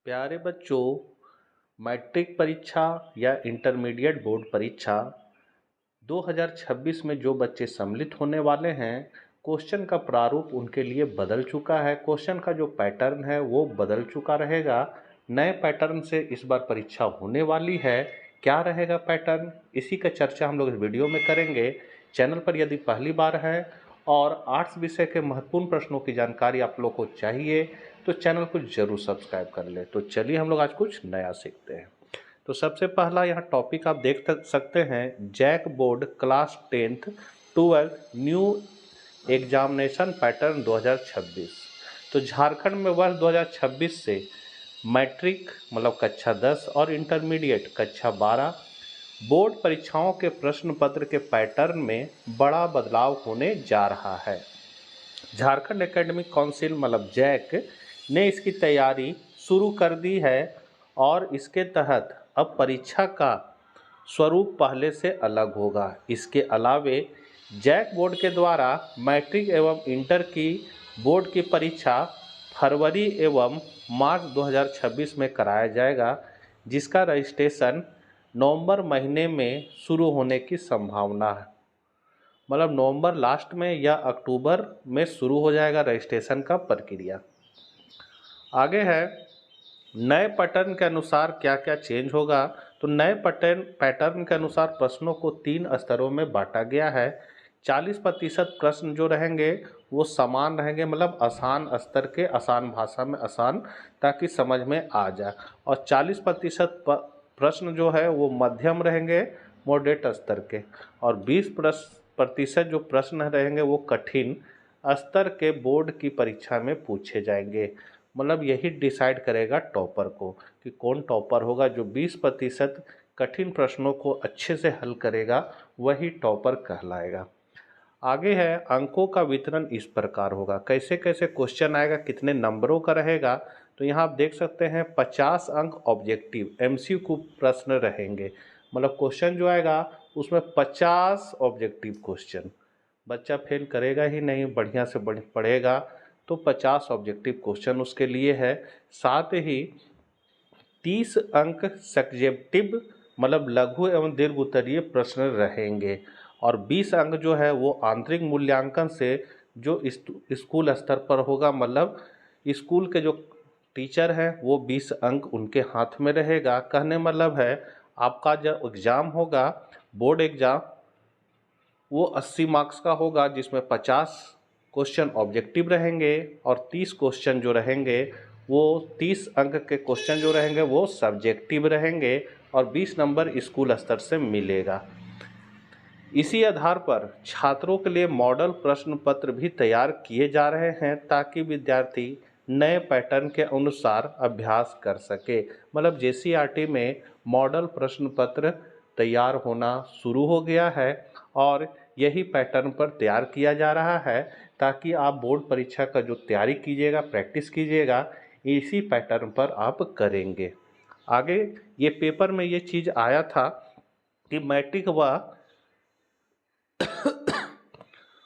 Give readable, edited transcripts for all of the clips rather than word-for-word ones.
प्यारे बच्चों, मैट्रिक परीक्षा या इंटरमीडिएट बोर्ड परीक्षा 2026 में जो बच्चे सम्मिलित होने वाले हैं, क्वेश्चन का प्रारूप उनके लिए बदल चुका है। क्वेश्चन का जो पैटर्न है वो बदल चुका रहेगा। नए पैटर्न से इस बार परीक्षा होने वाली है। क्या रहेगा पैटर्न, इसी का चर्चा हम लोग इस वीडियो में करेंगे। चैनल पर यदि पहली बार है और आर्ट्स विषय के महत्वपूर्ण प्रश्नों की जानकारी आप लोग को चाहिए तो चैनल को जरूर सब्सक्राइब कर ले। तो चलिए हम लोग आज कुछ नया सीखते हैं। तो सबसे पहला यहाँ टॉपिक आप देख सकते हैं, JAC board class 10th 12th new examination pattern 2026। तो झारखंड में वर्ष 2026 से मैट्रिक मतलब कक्षा 10 और इंटरमीडिएट कक्षा 12 बोर्ड परीक्षाओं के प्रश्न पत्र के पैटर्न में बड़ा बदलाव होने जा रहा है। झारखंड एकेडमिक काउंसिल मतलब जैक ने इसकी तैयारी शुरू कर दी है और इसके तहत अब परीक्षा का स्वरूप पहले से अलग होगा। इसके अलावे जैक बोर्ड के द्वारा मैट्रिक एवं इंटर की बोर्ड की परीक्षा फरवरी एवं मार्च 2026 में कराया जाएगा, जिसका रजिस्ट्रेशन नवंबर महीने में शुरू होने की संभावना है। मतलब नवंबर लास्ट में या अक्टूबर में शुरू हो जाएगा रजिस्ट्रेशन का प्रक्रिया। आगे है, नए पैटर्न के अनुसार क्या क्या चेंज होगा। तो नए पैटर्न के अनुसार प्रश्नों को 3 स्तरों में बांटा गया है। 40% प्रश्न जो रहेंगे वो समान रहेंगे, मतलब आसान स्तर के, आसान भाषा में आसान, ताकि समझ में आ जाए। और 40% प्रश्न जो है वो मध्यम रहेंगे, मॉडरेट स्तर के। और 20% जो प्रश्न रहेंगे वो कठिन स्तर के बोर्ड की परीक्षा में पूछे जाएंगे। मतलब यही डिसाइड करेगा टॉपर को कि कौन टॉपर होगा। जो 20% कठिन प्रश्नों को अच्छे से हल करेगा वही टॉपर कहलाएगा। आगे है, अंकों का वितरण इस प्रकार होगा। कैसे कैसे क्वेश्चन आएगा, कितने नंबरों का रहेगा। तो यहाँ आप देख सकते हैं 50 अंक ऑब्जेक्टिव MCQ प्रश्न रहेंगे। मतलब क्वेश्चन जो आएगा उसमें 50 ऑब्जेक्टिव क्वेश्चन। बच्चा फेल करेगा ही नहीं, बढ़िया से पढ़ेगा तो 50 ऑब्जेक्टिव क्वेश्चन उसके लिए है। साथ ही 30 अंक सब्जेक्टिव मतलब लघु एवं दीर्घ उत्तरीय प्रश्न रहेंगे। और 20 अंक जो है वो आंतरिक मूल्यांकन से जो स्कूल स्तर पर होगा, मतलब स्कूल के जो टीचर हैं वो 20 अंक उनके हाथ में रहेगा। कहने मतलब है आपका जो एग्ज़ाम होगा, बोर्ड एग्ज़ाम, वो 80 मार्क्स का होगा, जिसमें 50 क्वेश्चन ऑब्जेक्टिव रहेंगे और 30 क्वेश्चन जो रहेंगे वो 30 अंक के क्वेश्चन जो रहेंगे वो सब्जेक्टिव रहेंगे और 20 नंबर स्कूल स्तर से मिलेगा। इसी आधार पर छात्रों के लिए मॉडल प्रश्न पत्र भी तैयार किए जा रहे हैं ताकि विद्यार्थी नए पैटर्न के अनुसार अभ्यास कर सके। मतलब JCRT में मॉडल प्रश्न पत्र तैयार होना शुरू हो गया है और यही पैटर्न पर तैयार किया जा रहा है ताकि आप बोर्ड परीक्षा का जो तैयारी कीजिएगा, प्रैक्टिस कीजिएगा, इसी पैटर्न पर आप करेंगे। आगे ये पेपर में ये चीज़ आया था कि मैट्रिक व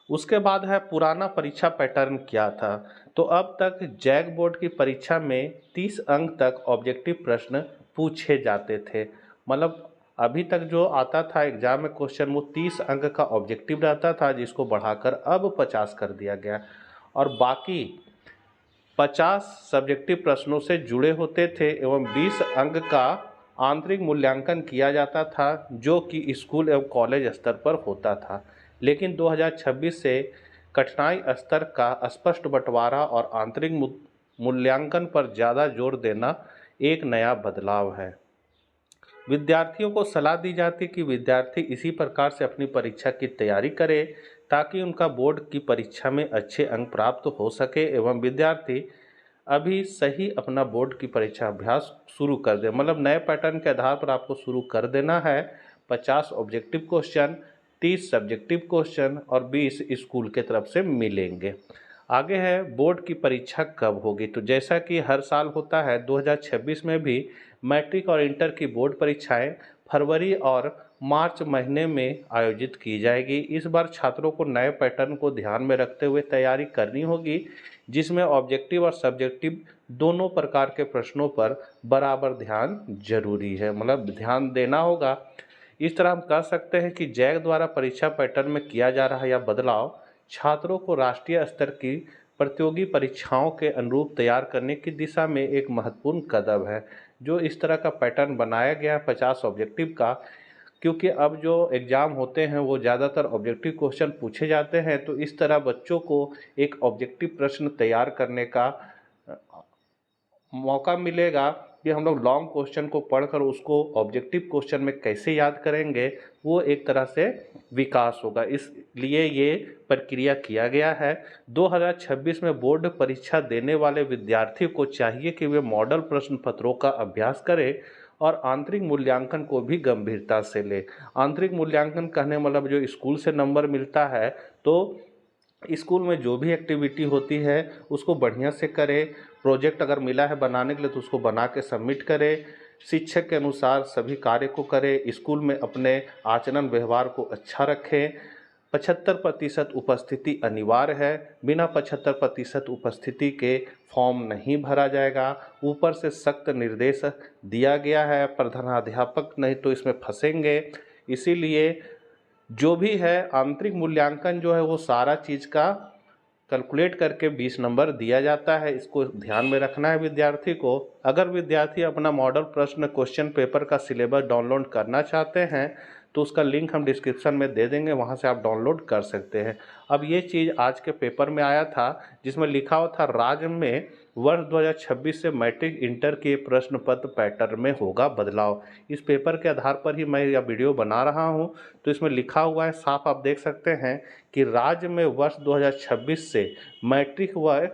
उसके बाद है पुराना परीक्षा पैटर्न क्या था। तो अब तक जैक बोर्ड की परीक्षा में 30 अंक तक ऑब्जेक्टिव प्रश्न पूछे जाते थे। मतलब अभी तक जो आता था एग्जाम में क्वेश्चन वो 30 अंक का ऑब्जेक्टिव रहता था, जिसको बढ़ाकर अब 50 कर दिया गया और बाकी 50 सब्जेक्टिव प्रश्नों से जुड़े होते थे एवं 20 अंक का आंतरिक मूल्यांकन किया जाता था जो कि स्कूल एवं कॉलेज स्तर पर होता था। लेकिन 2026 से कठिनाई स्तर का स्पष्ट बंटवारा और आंतरिक मूल्यांकन पर ज़्यादा जोर देना एक नया बदलाव है। विद्यार्थियों को सलाह दी जाती है कि विद्यार्थी इसी प्रकार से अपनी परीक्षा की तैयारी करे ताकि उनका बोर्ड की परीक्षा में अच्छे अंक प्राप्त हो सके एवं विद्यार्थी अभी सही अपना बोर्ड की परीक्षा अभ्यास शुरू कर दे। मतलब नए पैटर्न के आधार पर आपको शुरू कर देना है। 50 ऑब्जेक्टिव क्वेश्चन, 30 सब्जेक्टिव क्वेश्चन और 20 स्कूल के तरफ से मिलेंगे। आगे है, बोर्ड की परीक्षा कब होगी। तो जैसा कि हर साल होता है 2026 में भी मैट्रिक और इंटर की बोर्ड परीक्षाएं फरवरी और मार्च महीने में आयोजित की जाएगी। इस बार छात्रों को नए पैटर्न को ध्यान में रखते हुए तैयारी करनी होगी। जिसमें ऑब्जेक्टिव और सब्जेक्टिव दोनों प्रकार के प्रश्नों पर बराबर ध्यान जरूरी है, मतलब ध्यान देना होगा। इस तरह हम कह सकते हैं कि जैक द्वारा परीक्षा पैटर्न में किया जा रहा यह बदलाव छात्रों को राष्ट्रीय स्तर की प्रतियोगी परीक्षाओं के अनुरूप तैयार करने की दिशा में एक महत्वपूर्ण कदम है। जो इस तरह का पैटर्न बनाया गया है 50 ऑब्जेक्टिव का, क्योंकि अब जो एग्ज़ाम होते हैं वो ज़्यादातर ऑब्जेक्टिव क्वेश्चन पूछे जाते हैं, तो इस तरह बच्चों को एक ऑब्जेक्टिव प्रश्न तैयार करने का मौका मिलेगा कि हम लोग लॉन्ग क्वेश्चन को पढ़कर उसको ऑब्जेक्टिव क्वेश्चन में कैसे याद करेंगे, वो एक तरह से विकास होगा। इसलिए ये प्रक्रिया किया गया है। 2026 में बोर्ड परीक्षा देने वाले विद्यार्थी को चाहिए कि वे मॉडल प्रश्न पत्रों का अभ्यास करें और आंतरिक मूल्यांकन को भी गंभीरता से ले। आंतरिक मूल्यांकन कहने मतलब जो स्कूल से नंबर मिलता है, तो स्कूल में जो भी एक्टिविटी होती है उसको बढ़िया से करें। प्रोजेक्ट अगर मिला है बनाने के लिए तो उसको बना के सबमिट करें। शिक्षक के अनुसार सभी कार्य को करें। स्कूल में अपने आचरण व्यवहार को अच्छा रखें। 75% उपस्थिति अनिवार्य है। बिना 75% उपस्थिति के फॉर्म नहीं भरा जाएगा। ऊपर से सख्त निर्देश दिया गया है, प्रधानाध्यापक नहीं तो इसमें फंसेंगे। इसीलिए जो भी है आंतरिक मूल्यांकन जो है वो सारा चीज़ का कैलकुलेट करके 20 नंबर दिया जाता है। इसको ध्यान में रखना है विद्यार्थी को। अगर विद्यार्थी अपना मॉडल प्रश्न क्वेश्चन पेपर का सिलेबस डाउनलोड करना चाहते हैं तो उसका लिंक हम डिस्क्रिप्शन में दे देंगे, वहां से आप डाउनलोड कर सकते हैं। अब ये चीज़ आज के पेपर में आया था जिसमें लिखा हुआ था राज्य में वर्ष 2026 से मैट्रिक इंटर के प्रश्न पत्र पैटर्न में होगा बदलाव। इस पेपर के आधार पर ही मैं यह वीडियो बना रहा हूं। तो इसमें लिखा हुआ है साफ, आप देख सकते हैं कि राज्य में वर्ष 2026 से मैट्रिक व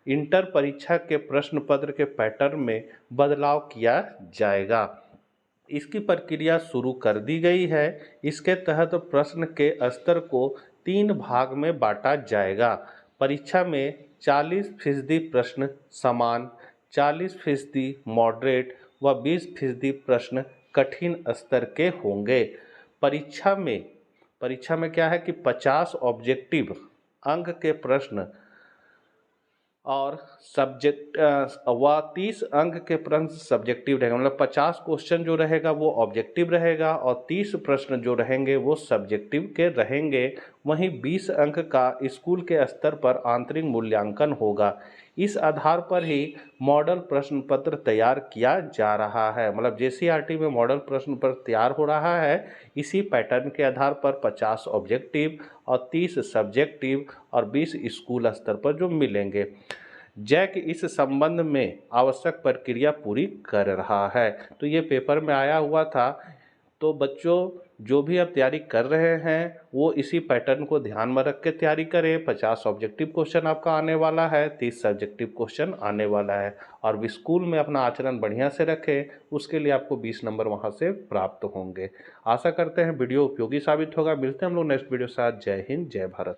इंटर परीक्षा के प्रश्न पत्र के पैटर्न में बदलाव किया जाएगा। इसकी प्रक्रिया शुरू कर दी गई है। इसके तहत प्रश्न के स्तर को 3 भाग में बांटा जाएगा। परीक्षा में 40% प्रश्न समान, 40% मॉडरेट व 20% प्रश्न कठिन स्तर के होंगे। परीक्षा में क्या है कि 50 ऑब्जेक्टिव अंक के प्रश्न और सब्जेक्ट व 30 अंक के प्रश्न सब्जेक्टिव रहेगा। मतलब 50 क्वेश्चन जो रहेगा वो ऑब्जेक्टिव रहेगा और 30 प्रश्न जो रहेंगे वो सब्जेक्टिव के रहेंगे। वहीं 20 अंक का स्कूल के स्तर पर आंतरिक मूल्यांकन होगा। इस आधार पर ही मॉडल प्रश्न पत्र तैयार किया जा रहा है। मतलब JCRT में मॉडल प्रश्न पत्र तैयार हो रहा है। इसी पैटर्न के आधार पर 50 ऑब्जेक्टिव और 30 सब्जेक्टिव और 20 स्कूल स्तर पर जो मिलेंगे। जैक इस संबंध में आवश्यक प्रक्रिया पूरी कर रहा है। तो ये पेपर में आया हुआ था। तो बच्चों जो भी अब तैयारी कर रहे हैं वो इसी पैटर्न को ध्यान में रख के तैयारी करें। 50 ऑब्जेक्टिव क्वेश्चन आपका आने वाला है, 30 सब्जेक्टिव क्वेश्चन आने वाला है और स्कूल में अपना आचरण बढ़िया से रखें। उसके लिए आपको 20 नंबर वहां से प्राप्त होंगे। आशा करते हैं वीडियो उपयोगी साबित होगा। मिलते हैं हम लोग नेक्स्ट वीडियो के साथ। जय हिंद, जय भारत।